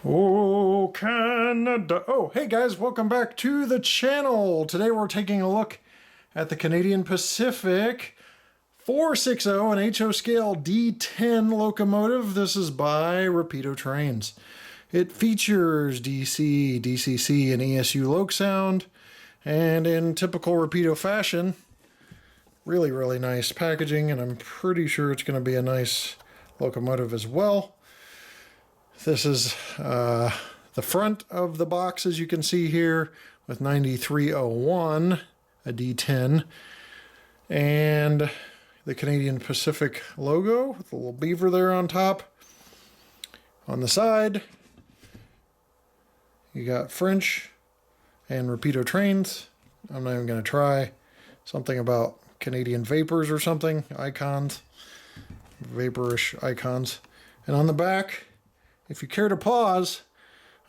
Oh, Canada. Oh, hey guys, welcome back to the channel. Today we're taking a look at the Canadian Pacific 460 and HO scale D10 locomotive. This is by Rapido Trains. It features DC, DCC, and ESU LOKSound, and in typical Rapido fashion, really nice packaging, and I'm pretty sure it's going to be a nice locomotive as well. This is the front of the box, as you can see here, with 9301, a D10, and the Canadian Pacific logo with a little beaver there on top. On the side, you got French and Rapido Trains. I'm not even going to try. Something about Canadian vapors or something, icons, vaporish icons. And on the back, if you care to pause,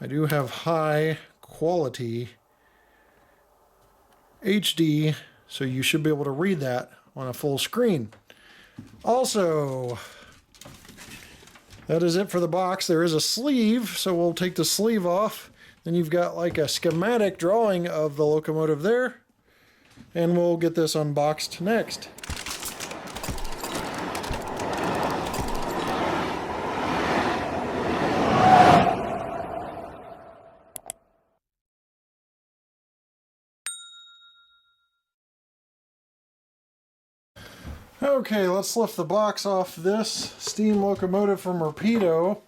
I do have high quality HD, so you should be able to read that on a full screen. Also, that is it for the box. There is a sleeve, so we'll take the sleeve off. Then you've got like a schematic drawing of the locomotive there, and we'll get this unboxed next. Okay, let's lift the box off this steam locomotive from Rapido.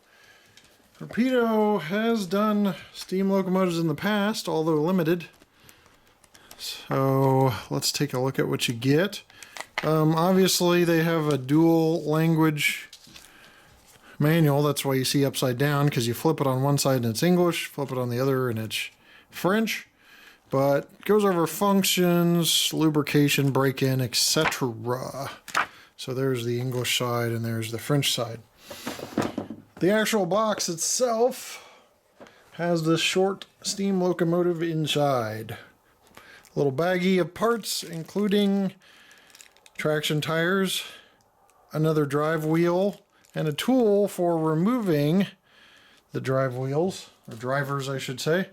Rapido has done steam locomotives in the past, although limited. So let's take a look at what you get. Obviously they have a dual language manual. That's why you see upside down, because you flip it on one side and it's English, flip it on the other and it's French. But it goes over functions, lubrication, break-in, etc. So there's the English side and there's the French side. The actual box itself has this short steam locomotive inside. A little baggie of parts, including traction tires, another drive wheel, and a tool for removing the drive wheels, or drivers I should say.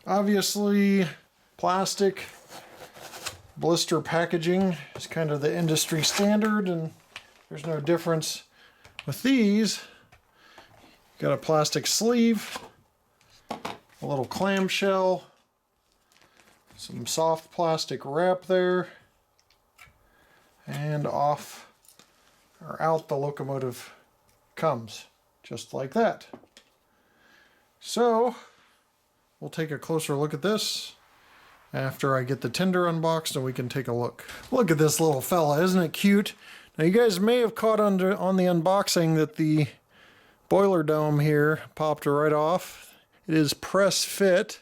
Obviously, plastic blister packaging is kind of the industry standard, and there's no difference with these. Got a plastic sleeve, a little clamshell, some soft plastic wrap there, and off or out the locomotive comes, just like that. So we'll take a closer look at this after I get the tender unboxed, and we can take a look. Look at this little fella, isn't it cute? Now you guys may have caught on the unboxing that the boiler dome here popped right off. It is press fit.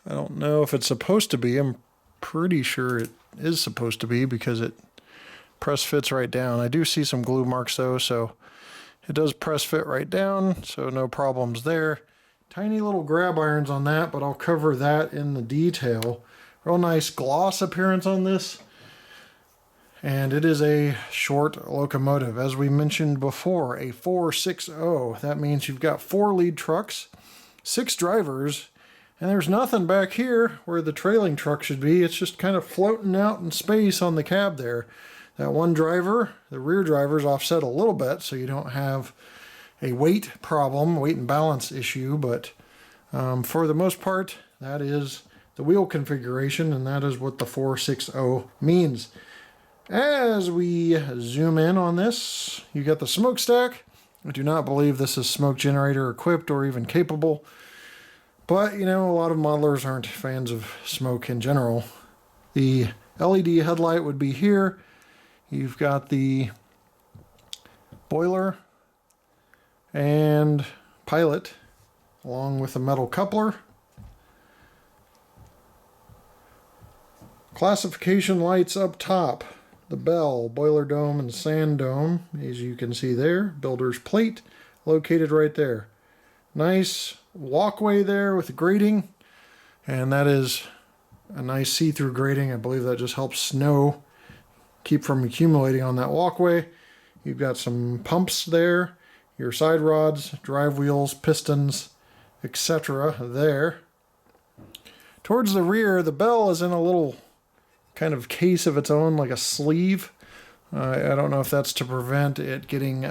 I don't know if it's supposed to be. I'm pretty sure it is supposed to be because it press fits right down. I do see some glue marks though, so it does press fit right down, so no problems there. Tiny little grab irons on that, but I'll cover that in the detail. Real nice gloss appearance on this. And it is a short locomotive. As we mentioned before, a 460. That means you've got 4 lead trucks, 6 drivers, and there's nothing back here where the trailing truck should be. It's just kind of floating out in space on the cab there. That one driver, the rear driver's offset a little bit, so you don't have a weight problem, weight and balance issue, but for the most part, that is the wheel configuration, and that is what the 460 means. As we zoom in on this, you got the smokestack. I do not believe this is smoke generator equipped or even capable, but you know, a lot of modelers aren't fans of smoke in general. The LED headlight would be here. You've got the boiler and pilot along with a metal coupler. Classification lights up top. The bell, boiler dome, and sand dome, as you can see there. Builder's plate located right there. Nice walkway there with grating, and that is a nice see-through grating. I believe that just helps snow keep from accumulating on that walkway. You've got some pumps there. your side rods, drive wheels, pistons, etc. there. Towards the rear, the bell is in a little kind of case of its own, like a sleeve. I don't know if that's to prevent it getting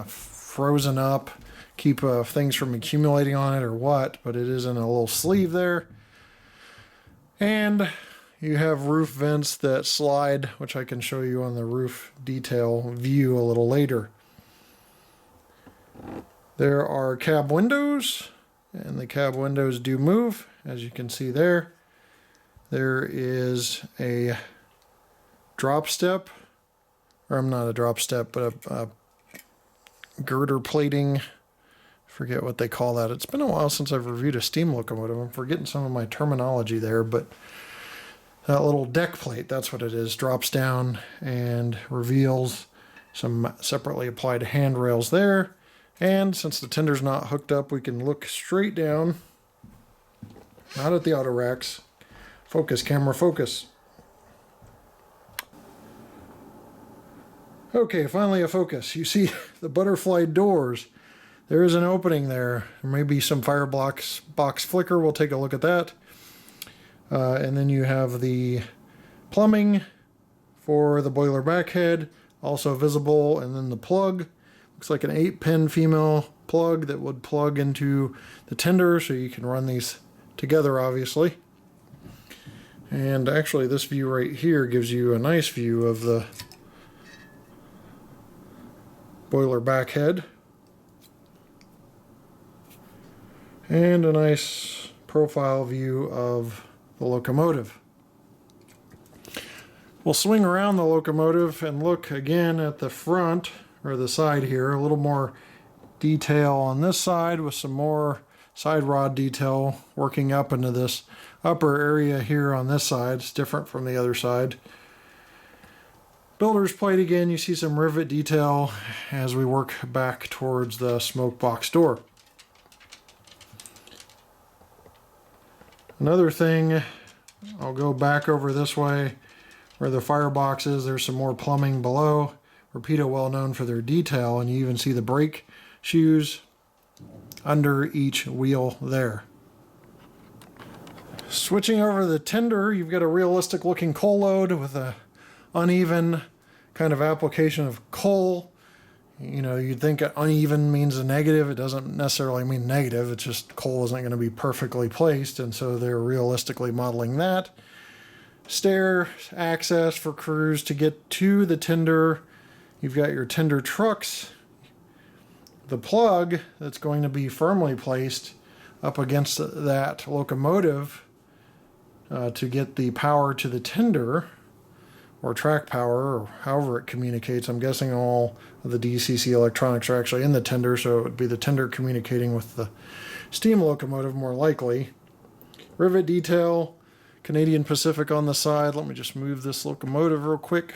frozen up, keep things from accumulating on it or what, but it is in a little sleeve there. And you have roof vents that slide, which I can show you on the roof detail view a little later. There are cab windows, and the cab windows do move, as you can see there. There is a drop step, or I'm not a drop step, but a girder plating. Forget what they call that. It's been a while since I've reviewed a steam locomotive. I'm forgetting some of my terminology there, but that little deck plate, that's what it is, drops down and reveals some separately applied handrails there. And since the tender's not hooked up, we can look straight down, not at the auto racks. Focus, camera, focus. Okay, finally a focus. You see the butterfly doors. There is an opening there. There may be some firebox box flicker. We'll take a look at that. And then you have the plumbing for the boiler back head, also visible, and then the plug. Looks like an 8-pin female plug that would plug into the tender, so you can run these together, obviously. And actually this view right here gives you a nice view of the boiler back head. And a nice profile view of the locomotive. We'll swing around the locomotive and look again at the front, or the side here, a little more detail on this side with some more side rod detail working up into this upper area here on this side. It's different from the other side. Builder's plate again, you see some rivet detail as we work back towards the smoke box door. Another thing, I'll go back over this way where the firebox is. There's some more plumbing below. Rapido, well known for their detail, and you even see the brake shoes under each wheel there. Switching over to the tender, you've got a realistic looking coal load with a uneven kind of application of coal. You know, you'd think uneven means a negative. It doesn't necessarily mean negative. It's just coal isn't going to be perfectly placed, and so they're realistically modeling that. Stair access for crews to get to the tender. You've got your tender trucks. The plug that's going to be firmly placed up against that locomotive to get the power to the tender, or track power, or however it communicates. I'm guessing all of the DCC electronics are actually in the tender, so it would be the tender communicating with the steam locomotive more likely. Rivet detail, Canadian Pacific on the side. Let me just move this locomotive real quick.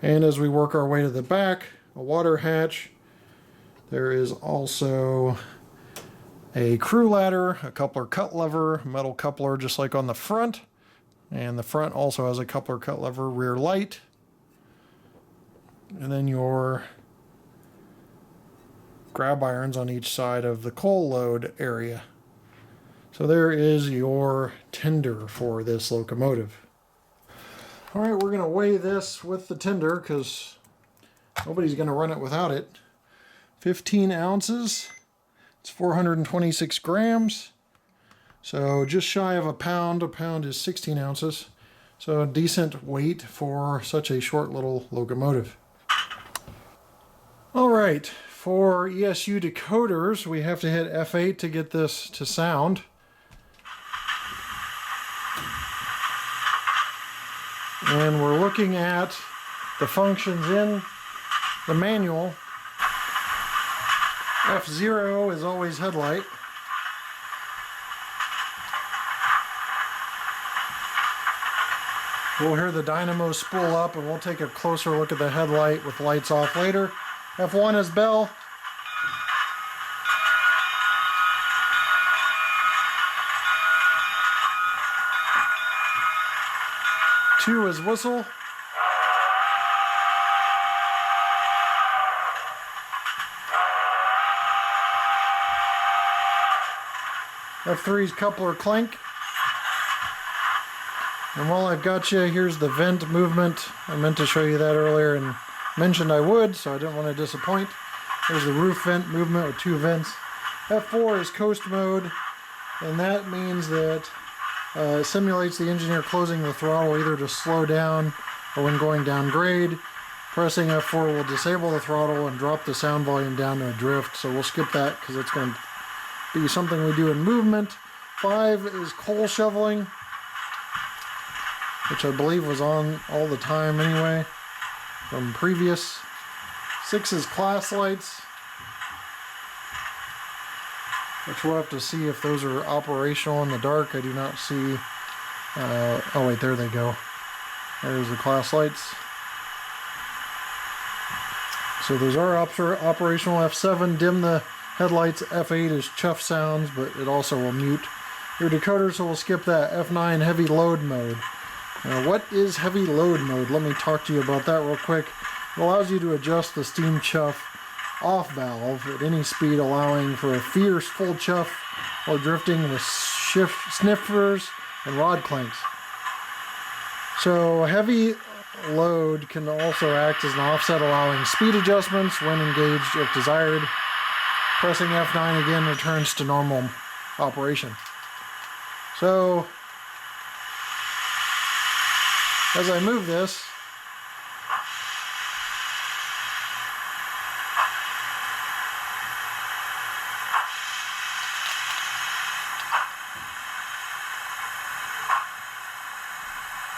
And as we work our way to the back, a water hatch. There is also a crew ladder, a coupler cut lever, metal coupler just like on the front. And the front also has a coupler cut lever, rear light. And then your grab irons on each side of the coal load area. So there is your tender for this locomotive. All right, we're going to weigh this with the tender because nobody's going to run it without it. 15 ounces. It's 426 grams. So just shy of a pound. A pound is 16 ounces. So a decent weight for such a short little locomotive. All right, for ESU decoders, we have to hit F8 to get this to sound. And we're looking at the functions in the manual. F0 is always headlight. We'll hear the dynamo spool up, and we'll take a closer look at the headlight with lights off later. F1 is bell. Two is whistle. F3's coupler clank. And while I've got you, here's the vent movement. I meant to show you that earlier and mentioned I would, so I didn't want to disappoint. There's the roof vent movement with 2 vents. F4 is coast mode, and that means that it simulates the engineer closing the throttle either to slow down or when going down grade. Pressing F4 will disable the throttle and drop the sound volume down to a drift, so we'll skip that because it's going to be something we do in movement. 5 is coal shoveling, which I believe was on all the time anyway from previous. 6 is class lights, which we'll have to see if those are operational in the dark. I do not see. Oh wait, there they go. There's the class lights. So those are operational. F7, dim the headlights. F8 is chuff sounds, but it also will mute your decoder, so we'll skip that. F9, heavy load mode. Now, what is heavy load mode? Let me talk to you about that real quick. It allows you to adjust the steam chuff off valve at any speed, allowing for a fierce full chuff while drifting with sniffers and rod clanks. So heavy load can also act as an offset, allowing speed adjustments when engaged if desired. Pressing F9 again returns to normal operation. So as I move this,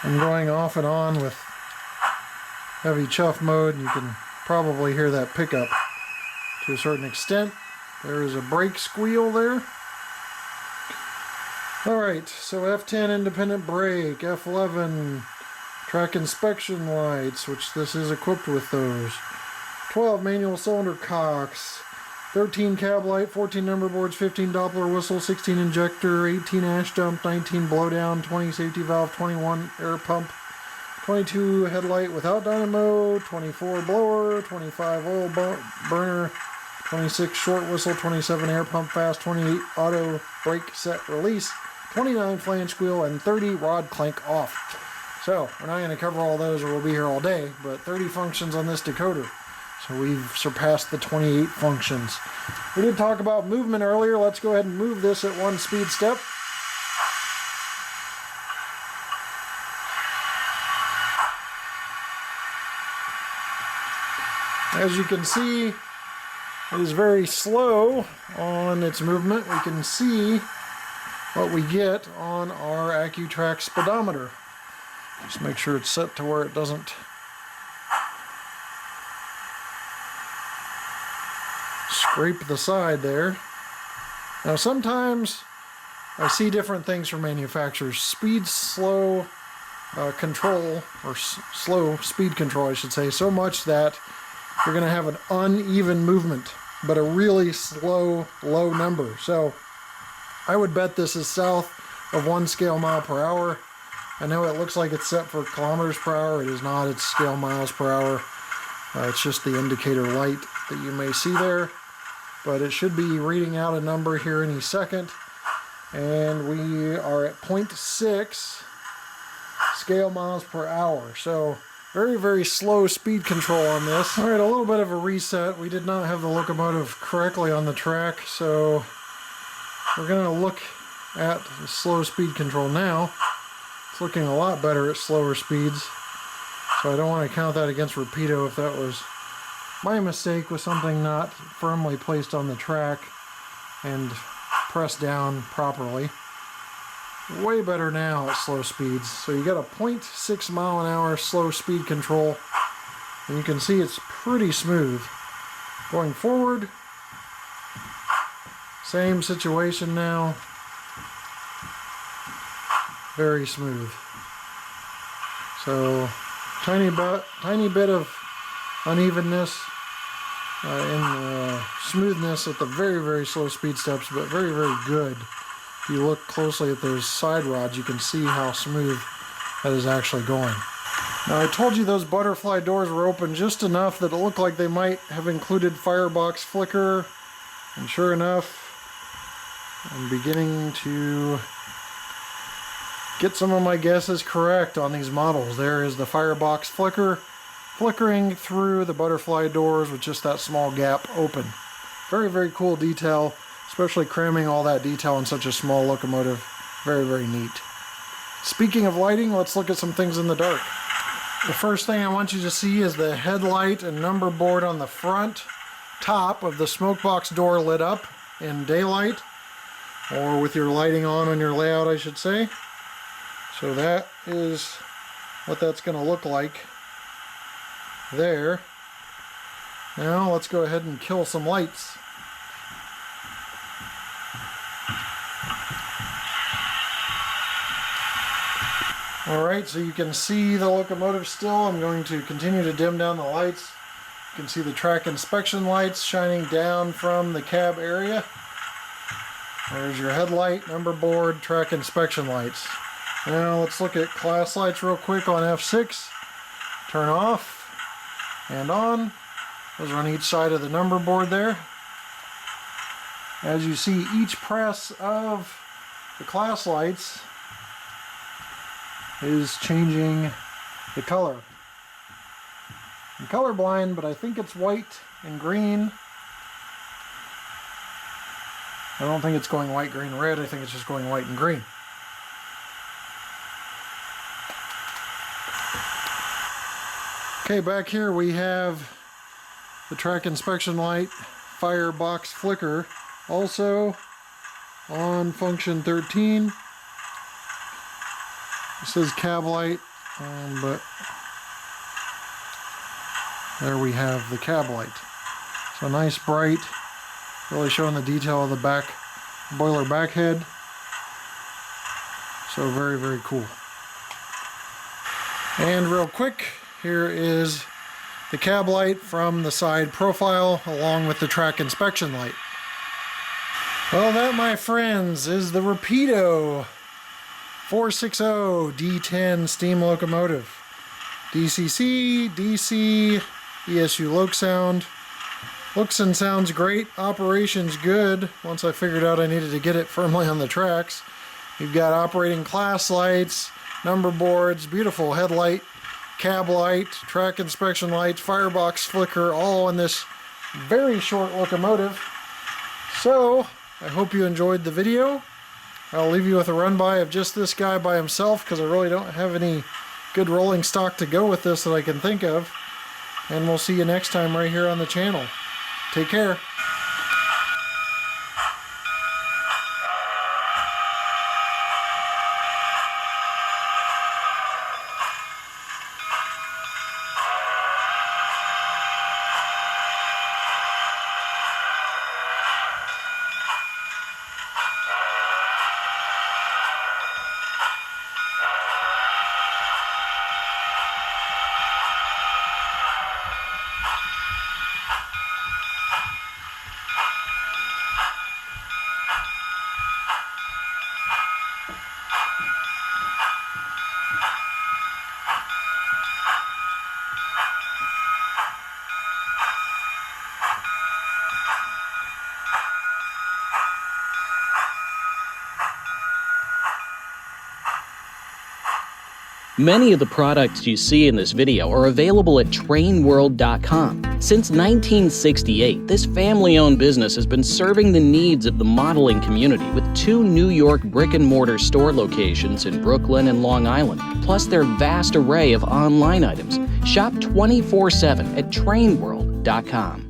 I'm going off and on with heavy chuff mode, and you can probably hear that pickup to a certain extent. There is a brake squeal there. Alright, so F10 independent brake, F11 track inspection lights, which this is equipped with those. 12 manual cylinder cocks, 13 cab light, 14 number boards, 15 Doppler whistle, 16 injector, 18 ash dump, 19 blowdown, 20 safety valve, 21 air pump, 22 headlight without dynamo, 24 blower, 25 oil burner, 26 short whistle, 27 air pump fast, 28 auto brake set release, 29 flange squeal, and 30 rod clank off. So we're not going to cover all those or we'll be here all day, but 30 functions on this decoder. So we've surpassed the 28 functions. We did talk about movement earlier. Let's go ahead and move this at 1 speed step. As you can see, it is very slow on its movement. We can see what we get on our AccuTrack speedometer. Just make sure it's set to where it doesn't scrape the side there. Now sometimes I see different things from manufacturers. Slow control, or slow speed control I should say, so much that you're going to have an uneven movement, but a really slow, low number. So I would bet this is south of 1 scale mile per hour. I know it looks like it's set for kilometers per hour. It is not. It's scale miles per hour. It's just the indicator light that you may see there. But it should be reading out a number here any second. And we are at 0.6 scale miles per hour. So very, very slow speed control on this. All right, a little bit of a reset. We did not have the locomotive correctly on the track, so we're going to look at the slow speed control now. It's looking a lot better at slower speeds, so I don't want to count that against Rapido if that was my mistake with something not firmly placed on the track and pressed down properly. Way better now at slow speeds. So you got a 0.6 mile an hour slow speed control, and you can see it's pretty smooth. Going forward, same situation now. Very smooth. So tiny bit of unevenness in smoothness at the very, very slow speed steps, but very, very good. If you look closely at those side rods, you can see how smooth that is actually going. Now I told you those butterfly doors were open just enough that it looked like they might have included firebox flicker, and sure enough, I'm beginning to get some of my guesses correct on these models. There is the firebox flickering through the butterfly doors with just that small gap open. Very, very cool detail, especially cramming all that detail in such a small locomotive. Very, very neat. Speaking of lighting, let's look at some things in the dark. The first thing I want you to see is the headlight and number board on the front top of the smoke box door lit up in daylight, or with your lighting on your layout, I should say. So that is what that's going to look like there. Now let's go ahead and kill some lights. Alright, so you can see the locomotive still. I'm going to continue to dim down the lights. You can see the track inspection lights shining down from the cab area. There's your headlight, number board, track inspection lights. Now let's look at class lights real quick on F6. Turn off and on. Those are on each side of the number board there. As you see, each press of the class lights is changing the color. I'm colorblind, but I think it's white and green. I don't think it's going white, green, red. I think it's just going white and green. Okay, back here we have the track inspection light, firebox flicker, also on function 13. It says cab light, but there we have the cab light. So nice, bright, really showing the detail of the back boiler back head. So very, very cool. And real quick, here is the cab light from the side profile along with the track inspection light. Well, that, my friends, is the Rapido 460 D10 steam locomotive. DCC, DC, ESU LOKSound. Looks and sounds great. Operation's good. Once I figured out I needed to get it firmly on the tracks. You've got operating class lights, number boards, beautiful headlight, cab light, track inspection lights, firebox flicker, all in this very short locomotive. So, I hope you enjoyed the video. I'll leave you with a run-by of just this guy by himself because I really don't have any good rolling stock to go with this that I can think of. And we'll see you next time right here on the channel. Take care. Many of the products you see in this video are available at trainworld.com. Since 1968, this family-owned business has been serving the needs of the modeling community with 2 New York brick-and-mortar store locations in Brooklyn and Long Island, plus their vast array of online items. Shop 24/7 at trainworld.com.